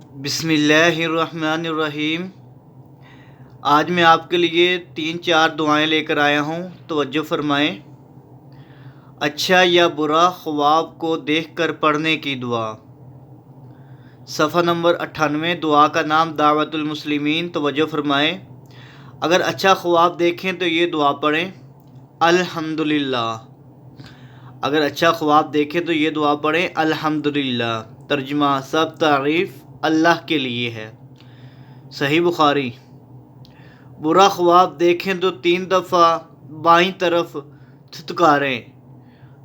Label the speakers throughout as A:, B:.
A: بسم اللہ الرحمن الرحیم۔ آج میں آپ کے لیے 3-4 دعائیں لے کر آیا ہوں، توجہ فرمائیں۔ اچھا یا برا خواب کو دیکھ کر پڑھنے کی دعا۔ صفحہ نمبر 98، دعا کا نام دعوت المسلمین۔ توجہ فرمائیں۔ اگر اچھا خواب دیکھیں تو یہ دعا پڑھیں، الحمدللہ۔ اگر اچھا خواب دیکھیں تو یہ دعا پڑھیں، الحمدللہ۔ ترجمہ: سب تعریف اللہ کے لیے ہے۔ صحیح بخاری۔ برا خواب دیکھیں تو 3 دفعہ بائیں طرف تھتکاریں۔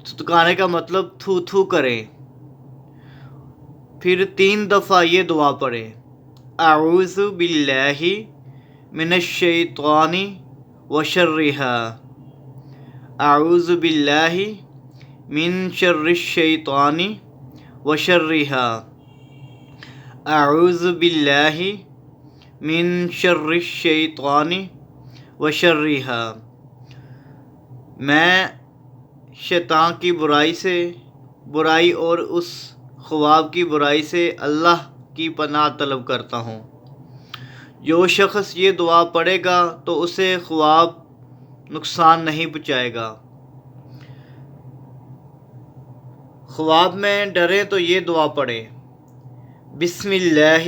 A: تھتکارنے کا مطلب تھو تھو کریں۔ پھر 3 دفعہ یہ دعا پڑھیں، اعوذ باللہ من الشیطان وشرہا۔ اعوذ باللہ من شر الشیطان وشرہا۔ اعوذ باللہ من شر الشیطان وشرہا۔ میں شیطان کی برائی اور اس خواب کی برائی سے اللہ کی پناہ طلب کرتا ہوں۔ جو شخص یہ دعا پڑھے گا تو اسے خواب نقصان نہیں پہنچائے گا۔ خواب میں ڈریں تو یہ دعا پڑھیں، بسم اللہ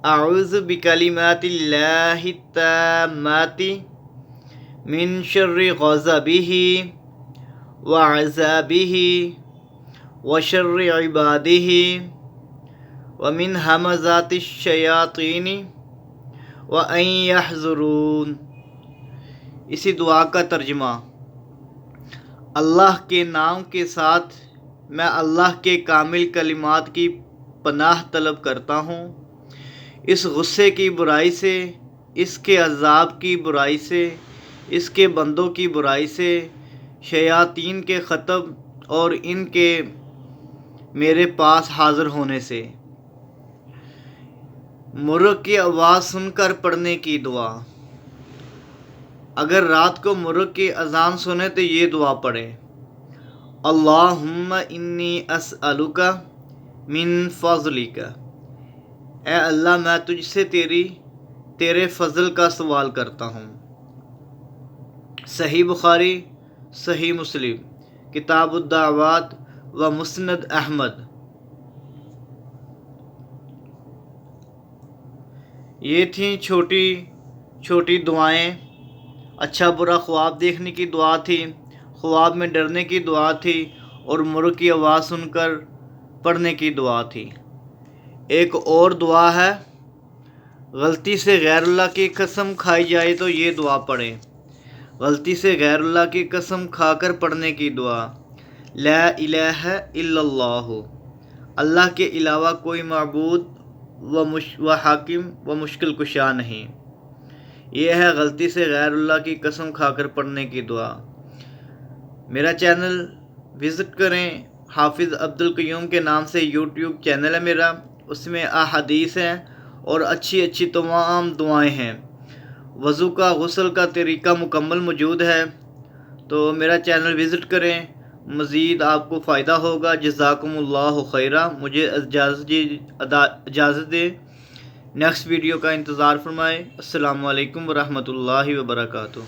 A: اعوذ بکلمات اللہ التامات من شر غضبہ وعذابہ وشر عبادہ ومن ہمزات الشیاطین وان یحضرون۔ اسی دعا کا ترجمہ: اللہ کے نام کے ساتھ میں اللہ کے کامل کلمات کی پناہ طلب کرتا ہوں، اس غصے کی برائی سے، اس کے عذاب کی برائی سے، اس کے بندوں کی برائی سے، شیاطین کے خطب اور ان کے میرے پاس حاضر ہونے سے۔ مرغ کی آواز سن کر پڑھنے کی دعا۔ اگر رات کو مرغ کی اذان سنیں تو یہ دعا پڑھیں، اللہم انی اسألک من فضلک۔ اے اللہ، میں تجھ سے تیرے فضل کا سوال کرتا ہوں۔ صحیح بخاری، صحیح مسلم، کتاب الدعوات و مسند احمد۔ یہ تھیں چھوٹی چھوٹی دعائیں۔ اچھا برا خواب دیکھنے کی دعا تھی، خواب میں ڈرنے کی دعا تھی، اور مرغ کی آواز سن کر پڑھنے کی دعا تھی۔ ایک اور دعا ہے، غلطی سے غیر اللہ کی قسم کھائی جائے تو یہ دعا پڑھیں، غلطی سے غیر اللہ کی قسم کھا کر پڑھنے کی دعا، لا الہ الا اللہ، اللہ کے علاوہ کوئی معبود و حاکم و مشکل کشا نہیں۔ یہ ہے غلطی سے غیر اللہ کی قسم کھا کر پڑھنے کی دعا۔ میرا چینل وزٹ کریں، حافظ عبدالقیوم کے نام سے یوٹیوب چینل ہے میرا، اس میں احادیث ہیں اور اچھی اچھی تمام دعائیں ہیں۔ وضو کا، غسل کا طریقہ مکمل موجود ہے، تو میرا چینل وزٹ کریں، مزید آپ کو فائدہ ہوگا۔ جزاکم اللہ خیرہ۔ مجھے اجازت دیں، نیکسٹ ویڈیو کا انتظار فرمائیں۔ السلام علیکم ورحمۃ اللہ وبرکاتہ۔